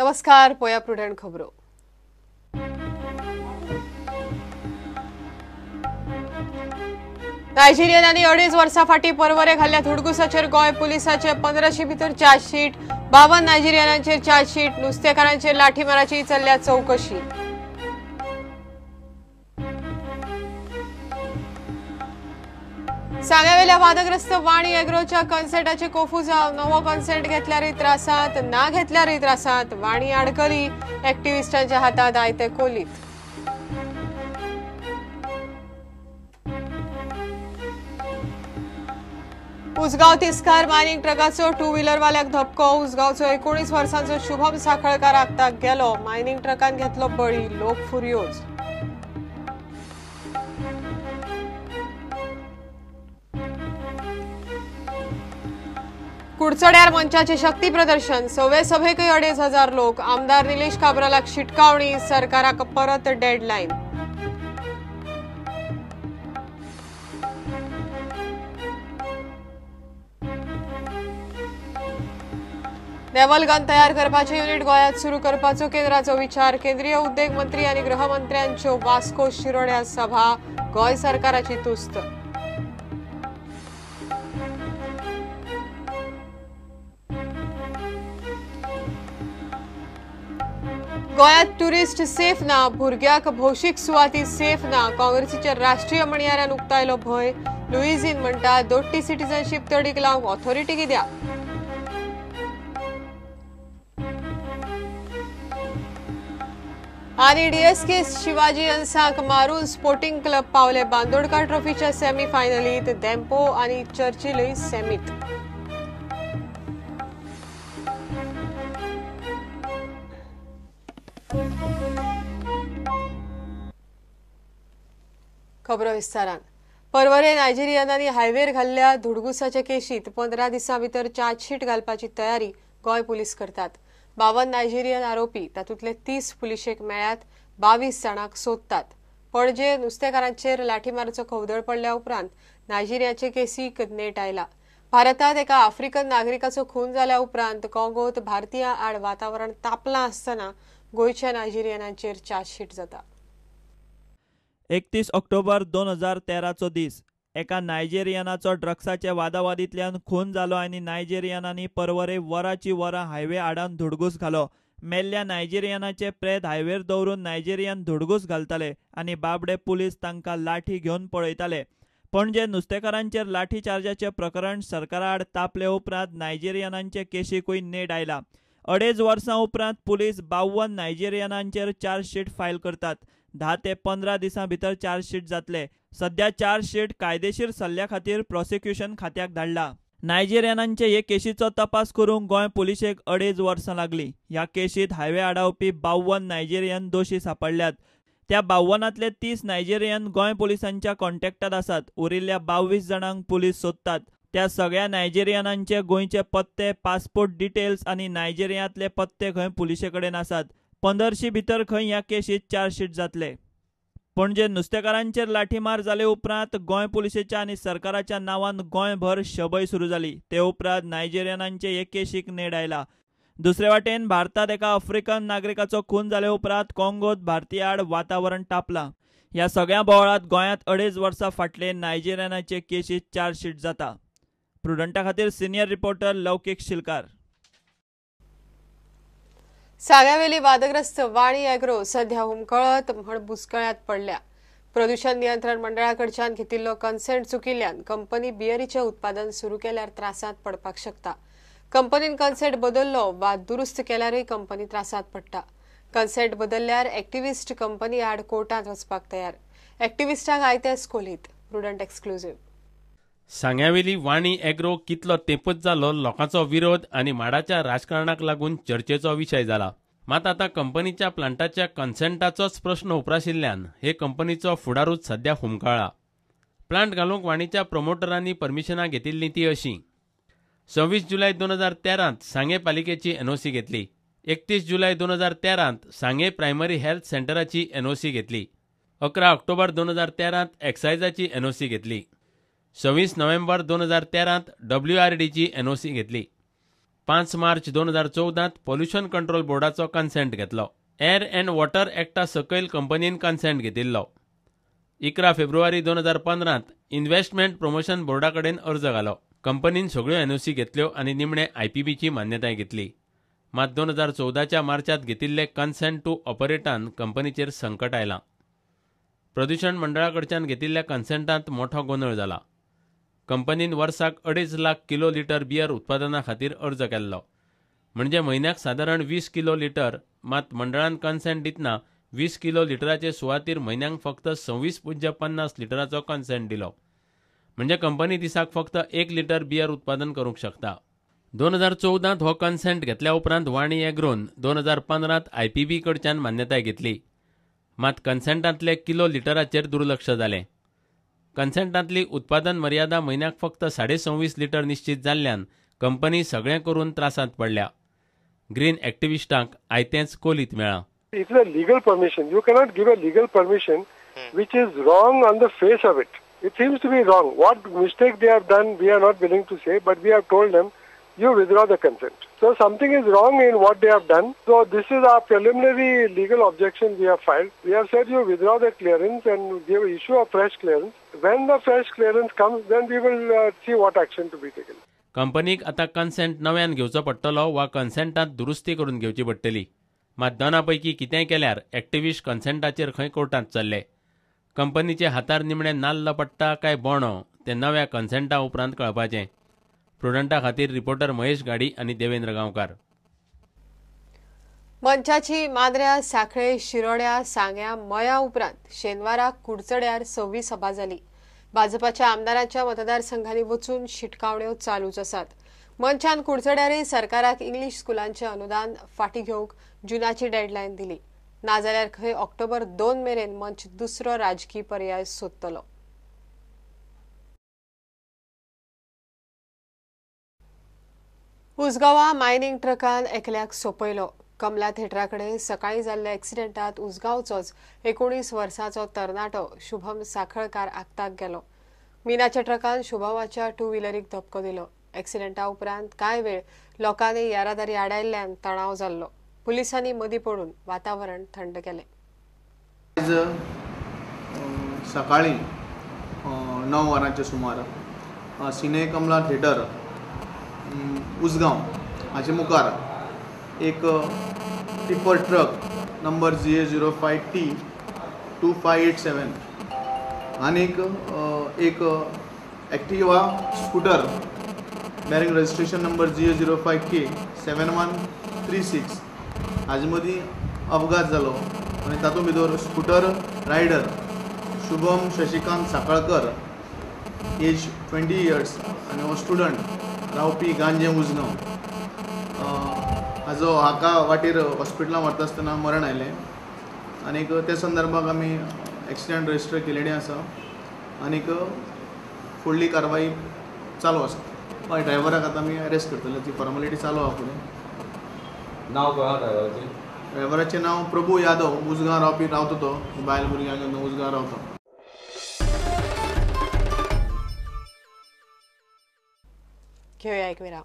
नमस्कार, पोया प्रुडंट खबरो। नायजेरियनांनी 2.5 वर्सां फाटीं परवरे घाल्ल्या धुडगुसाचेर गोंय पुलिसाचे 1500 भितर चार्जशीट, 52 नायजेरियनांचेर चार्जशीट, नुस्तेकारांचेर लाठीमाराची चल्ल्या चौकशी। सांग्यावेल्या वादग्रस्त वाणी एग्रोच्या कन्सेंटाचे कोफू जावन नवो कन्सेंट घेतल्यारय त्रासांत, ना घेतल्यारय त्रासांत, वाणी आडकली, एक्टिव्हिस्टांच्या हातांत आयते कोलीत। उसगांव तिस्कार मायनिंग ट्रकाचो 2 व्हीलरवाल्याक धपको, उसगांवचो 19 वर्सांचो शुभम साखळकार आगताक गेलो, मायनिंग ट्रकान घेतलो बळी, लोक फुर्योज। कुडचड्यार मंचाचे शक्ती प्रदर्शन, सभेकय 2,500 लोक, आमदार निलेश काब्रालाक शिटकावणी, सरकाराक परत डेडलाईन। नेवल गन तयार करपाचे युनिट गोंयांत सुरू करपाचो केंद्राचो विचार, केंद्रीय उद्देग मंत्री आनी गृहमंत्र्यांच्यो वास्को शिरोड्या सभा, गोंय सरकाराची तुस्त। गोंयांत ट्युरिस्ट सेफ ना, भुरग्याक भौशीक सुवाती सेफ ना, काँग्रेसीच्या राष्ट्रीय म्हणयाऱ्यान उक्तायलो भंय, लुईझीन म्हणटा दोट्टी सिटीजनशीप तडीक लावंक ऑथॉरिटी कित्याक? आनी डीएसके शिवाजी हंसाक मारून स्पोर्टिंग क्लब पावले बांदोडकार ट्रॉफीच्या सेमी फायनलीत, देंपो आनी चर्चिलय सेमीत। खबरो विस्तारान। परवरे नायजेरियनांनी हायवेर घाल्ल्या धुडगुसाचे केशीत 15 दिसां भितर चार्जशीट घालपाची तयारी गोंय पुलीस करतात। 52 नायजेरियन आरोपी, तातूंतले 30 पुलिशेक मेळ्ळ्यात, 22 जाणांक सोदतात। पणजे नुस्तेकारांचेर लाठीमाराचो खवदळ पडल्या उपरांत नायजेरियाचे केसीक नेट आयला। भारतांत एका आफ्रिकन नागरिकाचो खून जाल्या उपरांत काँगोत भारतीयां आड वातावरण तापलां आसतना गोंयच्या नायजेरियनांचेर चार्जशीट जाता। 31 ऑक्टोबर 2013 दीस एका नायजेरियनाचो ड्रग्साचे वादावादींतल्यान खून जालो आनी नायजेरियनांनी परवरे वरांची वरां हायवे आडावन धुडगूस घालो। मेल्ल्या नायजेरियनाचे प्रेत हायवेर दवरून नायजेरियन धुडगूस घालताले आनी बाबडे पुलीस तांकां लाठी घेवन पळयताले। पणजे नुस्तेकारांचेर लाठीचार्जाचे प्रकरण सरकारा आड तापले उपरांत नायजेरियनांचे केशीकूय नेट आयला। 2.5 वर्सां उपरांत पुलीस 52 नायजेरियनांचेर चार्जशीट फायल करतात। 10 ते 15 दिसां भितर चार्जशीट जातले। सध्या चार्जशीट कायदेशीर सल्ल्या खातीर प्रॉसिक्युशन खात्याक धाडला। नायजेरियनांचे हे केशीचो तपास करूंक गोंय पुलिशेक 2.5 वर्सां लागली। ह्या केशीत हायवे आडावपी 52 नायजेरियन दोशी सापडल्यात। त्या 52तले 30 नायजेरियन गोंय पुलिसांच्या कॉन्टॅक्टात आसात। उरिल्ल्या 22 जाणांक पुलीस सोदतात। त्या सगळ्या नायजेरियनांचे गोंयचे पत्ते, पासपोर्ट डिटेल्स आनी नायजेरियांतले पत्ते खंय पुलिशे कडेन आसात। 1500 भितर खंय ह्या केशीत चार्जशीट जातले। पणजे नुस्तेकारांचेर लाठीमार जाले उपरांत गोंय पुलिशेच्या आनी सरकाराच्या नांवान गोंयभर शबय सुरू जाली। ते उपरांत नायजेरियनांचे हे केशीक नेट आयला। दुसरे वाटेन भारतांत एका आफ्रिकन नागरिकाचो खून जाले उपरांत काँगोत भारतीयां आड वातावरण तापलां। ह्या सगळ्या बोवाळांत गोंयांत 2.5 वर्सां फाटले नायजेरियनाचे केशीत चार्जशीट जाता। प्रुडंटा खातीर सिनियर रिपोर्टर लौकीक शिलकार। सांग्यावेली वादग्रस्त वाणी एग्रो सध्या हुमकळत म्हण बुसकळ्यांत पडल्या। प्रदूषण नियंत्रण मंडळाकडच्यान घेतिल्लो कन्सेंट चुकिल्ल्यान कंपनी बियरीचे उत्पादन सुरू केल्यार त्रासांत पडपाक शकता। कंपनीन कन्सेंट बदललो वा दुरुस्त केल्यारय कंपनी त्रासांत पडटा। कन्सेंट बदलल्यार एक्टिव्हिस्ट कंपनी आड कोर्टांत वचपाक तयार। एक्टिव्हिस्टांक आयतेच कोलीत। Prudent exclusive. सांग्यावेली वाणी एग्रो कितलो तेंपूच जालो लोकांचो विरोध आनी माडाच्या राजकारणाक लागून चर्चेचो विशय जाला। मात आता कंपनीच्या प्लांटाच्या कन्सेंटाचोच प्रश्न उप्राशिल्ल्यान हे कंपनीचो फुडारूच सध्या हुमकळ्ळा। प्लांट घालूंक वाणीच्या प्रमोटरांनी परमिशनां घेतिल्ली ती अशी: 26 जुलय 2013 सांगे पालिकेची एनओसी घेतली। 31 जुलय 2013 सांगे प्रायमरी हेल्थ सेंटराची एनओसी घेतली। 11 ऑक्टोबर 2013 एक्सायजाची एनओसी घेतली। 26 नोव्हेंबर 2013 WRDची एनओसी घेतली। 5 मार्च 2014 पोल्युशन कंट्रोल बोर्डाचो कन्सेंट घेतलो. एअर अँड वॉटर एक्टा सकयल कंपनीन कन्सेंट घेतिल्लो. 11 फेब्रुवारी 2015 इन्व्हेस्टमेंट प्रमोशन बोर्डा कडेन अर्ज घालो. कंपनीन सगळ्यो एनओसी घेतल्यो आनी निमणे IPBची मान्यताय घेतली. मात 2014च्या मार्चात घेतिल्ले कन्सेंट टू ऑपरेटान कंपनीचेर संकट आयलां. प्रदूषण मंडळा कडच्यान घेतिल्ल्या कन्सेंटांत मोठो गोंधळ जाला. कंपनीन वर्साक 2.5 लाख किलो लिटर बियर उत्पादना खातीर अर्ज केल्लो, म्हणजे म्हयन्याक सादारण 20 किलो लिटर. मात मंडळान कन्सेंट दितना 20 किलो लिटराचे सुवातेर म्हयन्याक फक्त 26.50 लिटराचो कन्सेंट दिलो, म्हणजे कंपनी दिसाक फक्त 1 लिटर बियर उत्पादन करूंक शकता. 2014 हो कन्सेंट घेतल्या उपरांत वाणी एग्रोन 2015 IPB कडच्यान मान्यताय घेतली. मात कन्सेंटांतले किलो लिटराचेर दुर्लक्ष जालें. कन्सेंटांतली उत्पादन मर्यादा म्हयन्याक फक्त 26.5 लिटर निश्चित जाल्ल्यान कंपनी सगळें करून त्रासांत पडल्या. ग्रीन एक्टिविस्टांक आयतेच कोलीत मेळ्ळां. It's a legal permission. You cannot give a legal permission which is wrong on the face of it. It seems to be wrong. What mistake they have done, we are not willing to say, but we have told them, you withdraw the consent. So something is wrong in what they have done. So this is our preliminary legal objection we have filed. We have said you withdraw the clearance and give issue a fresh clearance. When the fresh clearance comes, then we will see what action to be taken. कंपनीक आतां consent नव्यान घेवचो पडटलो वा कन्सेंटांत दुरुस्ती करून घेवची पडटली. मात दोना पैकी कितेंय केल्यार एक्टिविस्ट कन्सेंटाचेर खंय कोर्टांत चल्ले. कंपनीचे हातार निमणें नाल्ल पडटा काय बोणो तें नव्या कन्सेंटा उपरांत कळपाचें. प्रुडंटा खातीर रिपोर्टर महेश गाडी आनी देवेंद्र गांवकार. मंचाची मांद्र्या, सांखळे, शिरोड्या, सांग्या, मया उपरांत शेनवाराक कुडचड्यार 26 सभा जाली. भाजपाच्या आमदारांच्या मतदारसंघांनी वचून शिटकावण्यो चालूच आसात. मंचान कुडचड्यारय सरकाराक इंग्लीश स्कुलांचें अनुदान फाटीं घेवंक जुनाची डेडलायन दिली. नाजाल्यार खंय ऑक्टोबर 2 मेरेन मंच दुसरो राजकी पर्याय सोदतलो. उसगांवा मायनिंग ट्रकान एकल्याक सोंपयलो. कमला थिएटराकडे सकाळी जाल्ल्या एक्सिडेंटात उसगांवचोच 19 वर्सांचो तरणाटो शुभम साखळकार आगताक गेलो. मिनाच्या ट्रकान शुभमाच्या 2 व्हिलरीक धपको दिलो. एक्सिडेंटा उपरांत कांय वेळ लोकांनी येरादारी आडायल्ल्यान तणाव जाल्लो. पुलिसांनी मदीं पडून वातावरण थंड केलें. आज सकाळी 9 वरांच्या सुमार सिने कमला थिएटर उसगांव हाचे मुखार एक टिपर ट्रक नंबर GA05T 2587 आनीक एक Activa scooter bearing registration number GA05K 7136 हाजे मदीं अपघात जालो आनी तातूंत भितर scooter rider Shubham Shashikant Sakhalkar age 20 years आनी हो स्टुडंट रावपी गांजे उसगांव हाजो हाका वाटेर हॉस्पिटलांत व्हरता आसतना मरण आयलें. आनीक ते संदर्भात आमी एक्सिडेंट रजिस्टर केलेली आसा आनीक फुडली कारवाई चालू आसा. हय, ड्रायव्हराक आतां आमी अरेस्ट करतले. ती फॉर्मेलिटी चालू आहा फुडें. नांव कळ्ळां ड्रायव्हराचें? ड्रायव्हराचें नांव प्रभू यादव. उसगांव रावता तो. बायल भुरग्यांक घेवन उसगांव रावता. घेवया एक विराम.